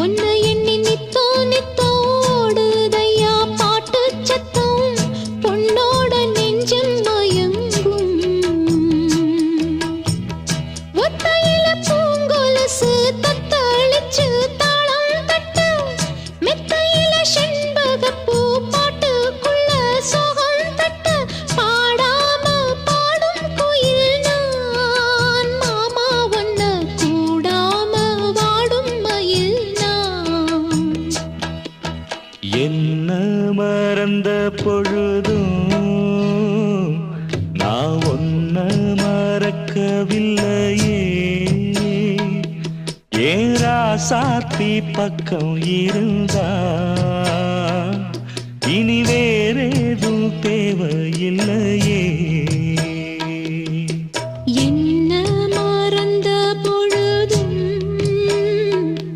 உன்னை எண்ணி நித்தோ நித்தோ ஓடுதையா பாட்டு சத்தம் பொன்னோட நெஞ்சம் மயங்கும் ஒத்தையில பூங்கொலுசு தத்தளிச்சு தாளம் தட்ட மெத்தையில செண்பகப்பூ பாட்டுக்குள்ள சோகம் தட்ட பாடாம பாடும் குயில் நான் மாமா ஒன்ன கூடாம வாடும் மயில் நான் என்ன மறந்த பொழுதும் நான் ஒன்ன மறக்கவில்லையே ஏராசாத்தி பக்கம் இருந்தா இனி வேறேதும் தேவையில்லையே